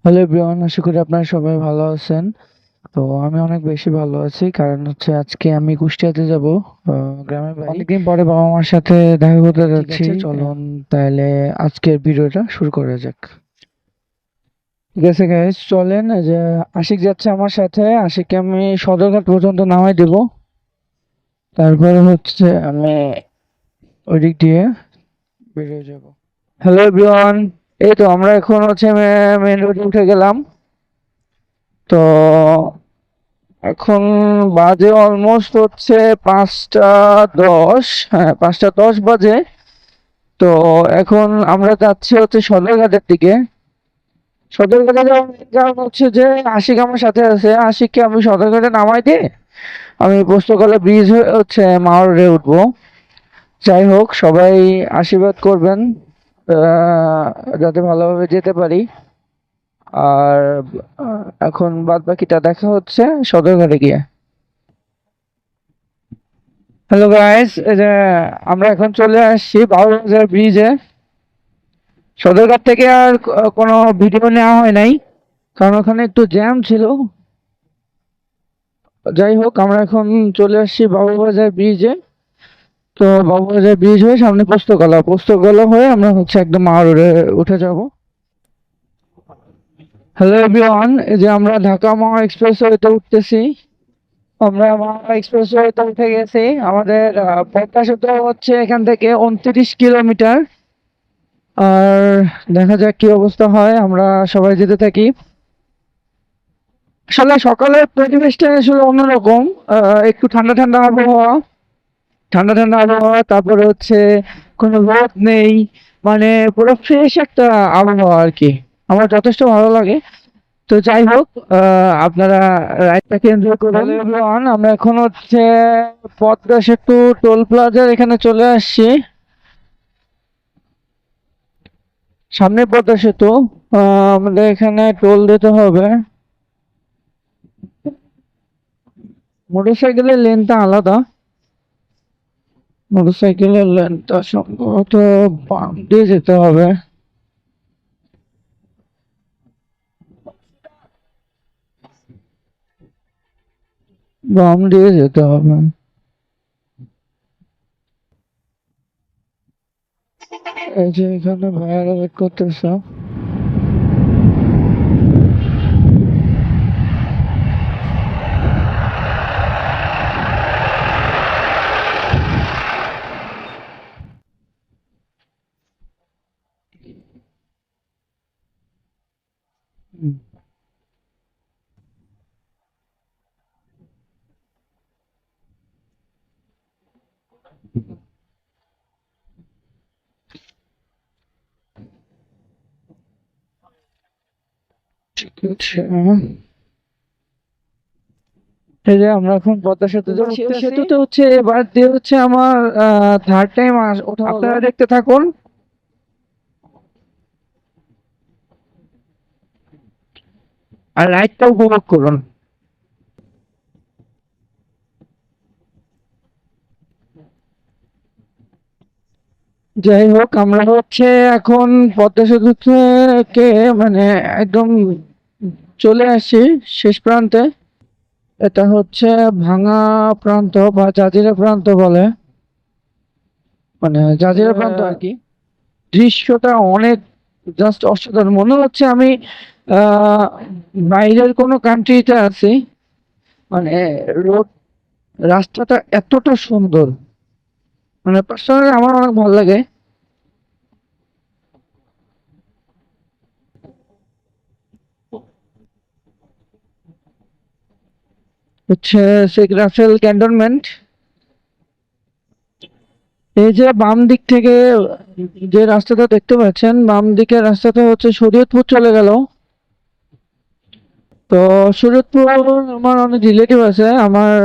Hello everyone, আশা করি আপনারা সবাই ভালো আছেন। তো আমি অনেক বেশি ভালো আছি, কারণ হচ্ছে আজকে আমি কুষ্টিয়াতে যাব, গ্রামের বাড়ি। অনেকদিন পরে বাবা মার সাথে দেখা করতে ঠিক যাচ্ছি। আছে, চলুন তাহলে আজকের ভিডিওটা শুরু করা যাক। ঠিক আছে গাইস, চলেন। এই যে আশিক যাচ্ছে আমার সাথে, আশিককে আমি সদরঘাট পর্যন্ত নামাই দেব, তারপরে হচ্ছে আমি ওই দিক দিয়ে বেরিয়ে যাব। হ্যালো এভরিওয়ান, এই তো আমরা এখন হচ্ছে মেন রোডে উঠে গেলাম। তো এখন বাজে অলমোস্ট হচ্ছে 5টা 10। হ্যাঁ, 5টা 10 বাজে। তো এখন আমরা যাচ্ছি হচ্ছে সদরঘাটের দিকে। সদরঘাটে যাওয়ার main কারণ হচ্ছে যে আশিক আমার সাথে আছে, আশিককে আমি সদরঘাটে নামাই দিয়ে আমি পোস্তগোলা ব্রিজ হয়ে হচ্ছে মাওরে উঠবো। যাই হোক, সবাই আশীর্বাদ করবেন আহ, যাতে ভালোভাবে যেতে পারি। আর এখন বাদ বাকিটা দেখা হচ্ছে সদরঘাটে গিয়ে। হ্যালো গাইস, এই যে আমরা এখন চলে আসছি বাবুবাজার ব্রিজে। সদরঘাট থেকে আর কোনো ভিডিও নেওয়া হয় নাই, কারণ ওখানে একটু জ্যাম ছিল। যাই হোক, আমরা এখন চলে আসছি বাবুবাজার ব্রিজে। তো বাবুবাজার ব্রিজ হয়ে সামনে পোস্তগোলা, পোস্তগোলা হয়ে আমরা হচ্ছে একদম মাওরে উঠে যাব। হ্যালো এভরিওয়ান, এই যে আমরা ঢাকা মহা এক্সপ্রেসওয়েতে উঠতেছি। আমরা মহা এক্সপ্রেসওয়েতে উঠে গেছি। আমাদের প্রত্যাশিত হচ্ছে এখান থেকে 29 কিলোমিটার। আর দেখা যাক কি অবস্থা হয়, আমরা সবাই যেতে থাকি। আসলে সকালের পরিবেশটা আসলে অন্যরকম। একটু ঠান্ডা ঠান্ডা আবহাওয়া, ঠান্ডা ঠান্ডা আবহাওয়া, তারপরে হচ্ছে কোনো রোদ নেই, মানে পুরো ফ্রেশ একটা আবহাওয়া আর কি। আমার যথেষ্ট ভালো লাগে। তো যাই হোক, আপনারা রাইডটাকে এনজয় করুন। Hello everyone, আমরা এখন হচ্ছে পদ্মা সেতু টোল প্লাজার এখানে চলে আসছি। সামনে পদ্মা সেতু, আমাদের এখানে টোল দিতে হবে। মোটরসাইকেলের লেনটা আলাদা, মোটরসাইকেলের লেনটা সম্ভবত বাম দিয়ে যেতে হবে। বাম দিয়ে যেতে হবে। এই যে এখানে ভাইয়ারা ওয়েট করতেছে। হুম, ঠিক আছে। এই যে আমরা এখন পদ্মা সেতুতে উঠতেছি। সেতুতে হচ্ছে এবার দিয়ে হচ্ছে আমার থার্ড টাইম ওঠা হলো। আপনারা দেখতে থাকুন। আর রাইডটা উপভোগ করুন। যাই হোক, আমরা হচ্ছে এখন পদ্মা সেতু থেকে মানে একদম চলে আসছি শেষ প্রান্তে। এটা হচ্ছে ভাঙা প্রান্ত বা জাজিরা প্রান্ত বলে, মানে জাজিরা প্রান্ত আর কি। দৃশ্যটা অনেক জাস্ট অসাধারণ, মনে হচ্ছে আমি আহ বাইরের কোনো কান্ট্রিতে আছি। মানে রোড, রাস্তাটা এতটা সুন্দর, মানে পার্সোনালি আমার অনেক ভালো লাগে। হচ্ছে শেখ রাসেল ক্যান্টনমেন্ট। এই যে বাম দিক থেকে যে রাস্তাটা দেখতে পাচ্ছেন, বাম দিকের রাস্তাটা হচ্ছে শরীয়তপুর চলে গেল। তো শরীয়তপুর আমার অনেক রিলেটিভ আছে। আমার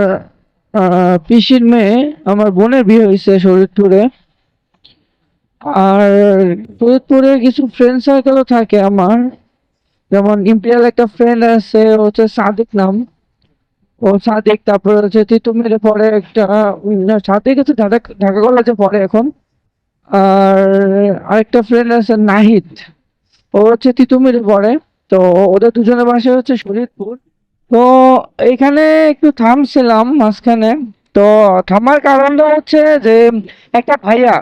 পিসির মেয়ে, আমার বোনের বিয়ে হয়েছে শরীয়তপুরে। আর শরীয়তপুরে কিছু ফ্রেন্ড সার্কেলও থাকে আমার, যেমন ইম্পেরিয়াল একটা ফ্রেন্ড আছে, ও হচ্ছে সাদিক নাম। ও সাদিক, তারপরে হচ্ছে তিতুমিরে পড়ে একটা, সাদিক হচ্ছে ঢাকা ঢাকা কলেজে পড়ে এখন। আর আরেকটা ফ্রেন্ড আছে নাহিদ, ও হচ্ছে তিতুমিরে পড়ে। তো ওদের দুজনের বাসা হচ্ছে শরীয়তপুর। তো এইখানে একটু থামছিলাম মাঝখানে। তো থামার কারণটা হচ্ছে যে একটা ভাইয়া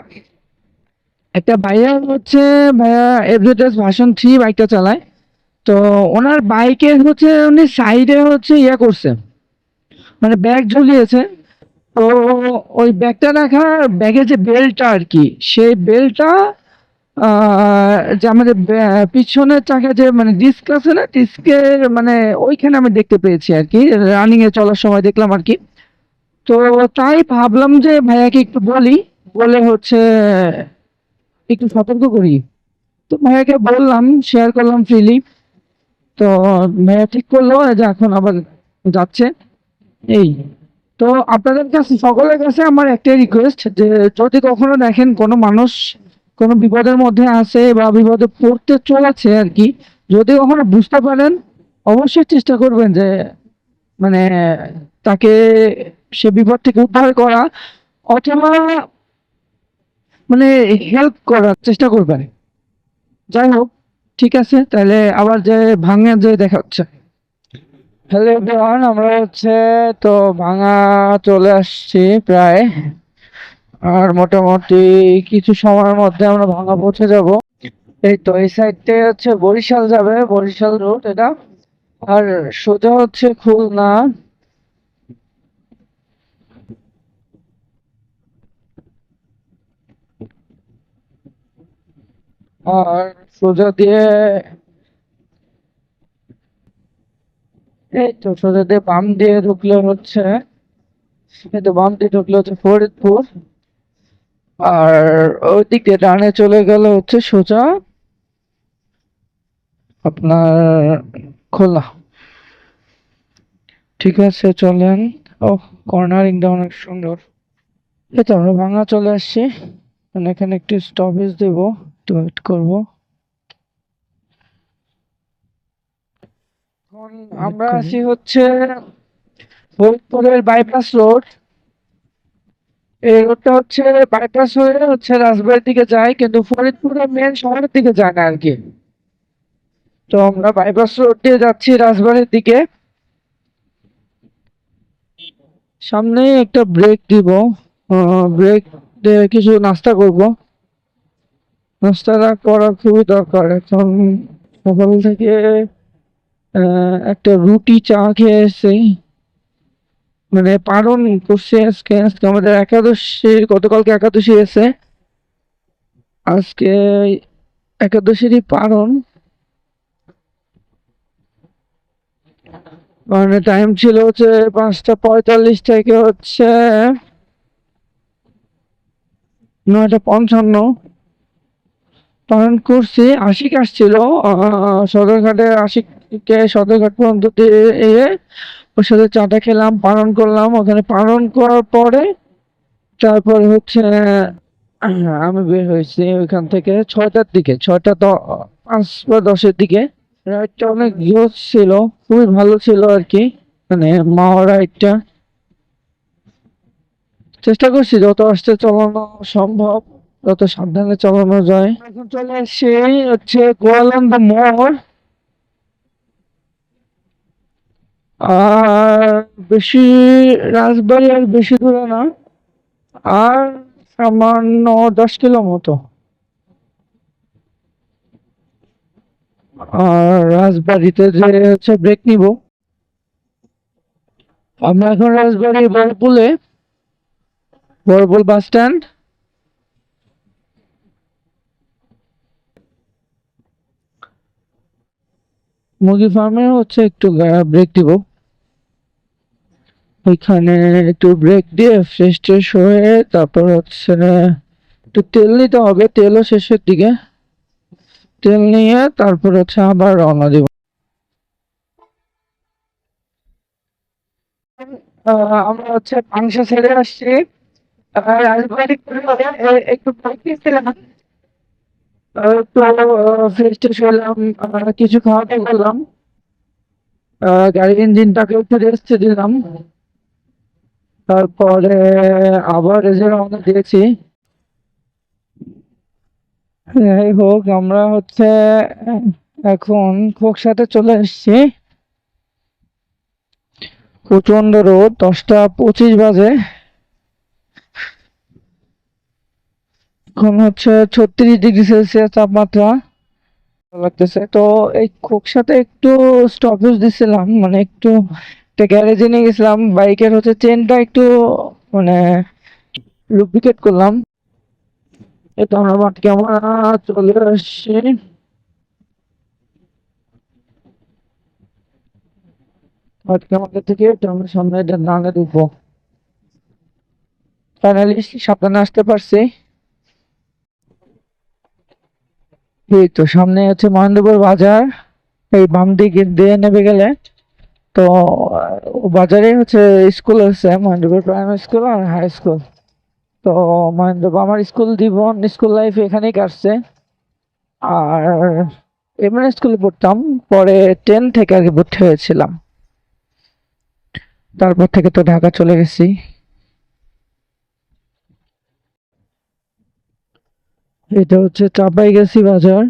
একটা ভাইয়া হচ্ছে ভাইয়া এফজেডএস ভার্সন 3 বাইকটা চালায়। তো ওনার বাইকে হচ্ছে উনি সাইডে হচ্ছে ইয়ে করছে, মানে ব্যাগ ঝুলিয়েছে। তো ওই ব্যাগটা রাখার ব্যাগের যে বেল্টটা আর কি, সেই বেল্টটা যে আমাদের পিছনের চাকা যে মানে ডিস্ক আছে না, ডিস্কের মানে ওইখানে আমি দেখতে পেয়েছি আর কি, রানিং এ চলার সময় দেখলাম আর কি। তো তাই ভাবলাম যে ভাইয়াকে একটু বলি, বলে হচ্ছে একটু সতর্ক করি। তো ভাইয়াকে বললাম, শেয়ার করলাম ফ্রিলি। তো ভাইয়া ঠিক করলো যে এখন আবার যাচ্ছে এই। তো আপনাদের কাছে সকলের কাছে আমার একটাই রিকোয়েস্ট, যে যদি কখনো দেখেন কোনো মানুষ কোনো বিপদের মধ্যে আছে বা বিপদে পড়তে চলেছে আর কি, যদি কখনো বুঝতে পারেন, অবশ্যই চেষ্টা করবেন যে মানে তাকে সে বিপদ থেকে উদ্ধার করা, অথবা মানে হেল্প করার চেষ্টা করবেন। যাই হোক, ঠিক আছে, তাহলে আবার যে ভাঙে যে দেখা হচ্ছে। হ্যালো এভরিওয়ান, আমরা হচ্ছে তো ভাঙা চলে আসছি প্রায়। আর মোটামুটি কিছু সময়ের মধ্যে আমরা ভাঙা পৌঁছে যাব। এই তো এই সাইডটা হচ্ছে বরিশাল যাবে, বরিশাল রোড এটা। আর সোজা হচ্ছে খুলনা। আর সোজা দিয়ে এই তো সোজা দিয়ে বাম দিয়ে ঢুকলে হচ্ছে, এই তো বাম দিয়ে ঢুকলে হচ্ছে ফরিদপুর। আর ওই দিক দিয়ে ডানে চলে গেলে হচ্ছে সোজা আপনার খুলনা। ঠিক আছে, চলেন। ও, কর্নারিংটা অনেক সুন্দর। এই তো আমরা ভাঙা চলে আসছি। মানে এখানে একটু স্টপেজ দেব, একটু ওয়েট করবো। এখন আমরা আছি হচ্ছে ফরিদপুরের বাইপাস রোড। এই রোডটা হচ্ছে বাইপাস হয়ে হচ্ছে রাজবাড়ির দিকে যায়, কিন্তু ফরিদপুরের মেন শহরের দিকে যায় না আর কি। তো আমরা বাইপাস রোড দিয়ে যাচ্ছি রাজবাড়ির দিকে। সামনেই একটা ব্রেক দিব, ব্রেক দিয়ে কিছু নাস্তা করব। নাস্তাটা করা খুবই দরকার এখন। সকাল থেকে একটা রুটি চা খেয়ে এসেছি, মানে পালন করছে আজকে। আজকে আমাদের একাদশী, গতকালকে একাদশী এসে, আজকে একাদশীরই পালন। মানে টাইম ছিল হচ্ছে 5টা 45 থেকে হচ্ছে 9টা 55। পালন করছি। আশিক আসছিল সদরঘাটে, আশিককে সদরঘাট পর্যন্ত দিয়ে এসে ওর সাথে চাটা খেলাম, পালন করলাম। ওখানে পালন করার পরে তারপরে হচ্ছে আমি বের হয়েছি ওইখান থেকে 6টার দিকে, 6টা 5 বা 10-এর দিকে। রাইডটা অনেক জোশ ছিল, খুবই ভালো ছিল আর কি। মানে মাওয়া রাইডটা চেষ্টা করছি যত আস্তে চালানো সম্ভব, যত সাবধানে চালানো যায়। এখন চলে আসছি হচ্ছে গোয়ালন্দ মোড়। আর বেশি, রাজবাড়ি আর বেশি দূরে না, আর সামান্য 10 কিলো মতো। আর রাজবাড়িতে যে হচ্ছে ব্রেক নিব। আমরা এখন রাজবাড়ি বড়পুলে, বড়পুল বাস স্ট্যান্ড। মুরগি ফার্মে হচ্ছে একটু ব্রেক দিব। ওইখানে একটু ব্রেক দিয়ে ফ্রেশ ট্রেশ হয়ে তারপর হচ্ছে একটু তেল নিতে হবে, তেলও শেষের দিকে। তেল নিয়ে তারপর হচ্ছে আবার রওনা দিব। আমরা হচ্ছে পাংশা ছেড়ে আসছি। রাজবাড়ি একটু প্র্যাকটিস ছিলাম, একটু ফ্রেশ ট্রেশ হলাম, কিছু খাওয়া দাওয়া করলাম। গাড়ির ইঞ্জিনটাকে একটু রেস্ট দিলাম। তারপরে আবার এই যে রওনা দিয়েছি। যাই হোক, আমরা হচ্ছে এখন খোকসাতে চলে এসেছি। প্রচন্ড রোদ, 10টা 25 বাজে। এখন হচ্ছে 36 ডিগ্রি সেলসিয়াস তাপমাত্রা লাগতেছে। তো এই খোকসাতে একটু স্টপেজ দিছিলাম, মানে একটু একটা গ্যারেজে নিয়ে গেছিলাম, বাইকের হচ্ছে চেনটা একটু মানে লুব্রিকেট করলাম। এটা আমরা মাঠকে আমরা চলে আসছি। মাঠকে আমাদের থেকে এটা আমরা সামনে এটা নালে ঢুকবো। ফাইনালি সাবধানে আসতে পারছি। এই তো সামনে হচ্ছে মহেন্দ্রপুর বাজার। এই বাম দিকে দিয়ে নেমে গেলে তো বাজারে হচ্ছে স্কুল আছে, মহেন্দ্রপুর প্রাইমারি স্কুল আর হাই স্কুল। তো মহেন্দ্রপুর আমার স্কুল জীবন, স্কুল লাইফ এখানেই কাটছে। আর এমএন স্কুলে পড়তাম, পরে 10 থেকে আগে ভর্তি হয়েছিলাম, তারপর থেকে তো ঢাকা চলে গেছি। এটা হচ্ছে চাপাইগাছি বাজার।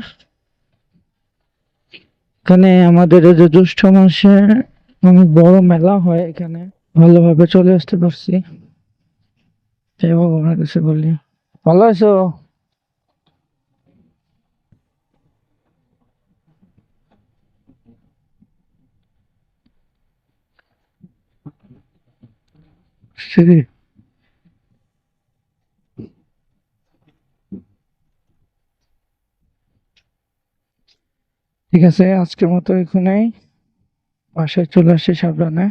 এখানে আমাদের এই যে জ্যৈষ্ঠ মাসে অনেক বড় মেলা হয় এখানে। ভালোভাবে চলে আসতে পারছি, তাই ভগবানের কাছে বলি। ভালো আছো? সে ঠিক আছে, আজকের মতো এখানেই, বাসায় চলে আসছি সাবধানে।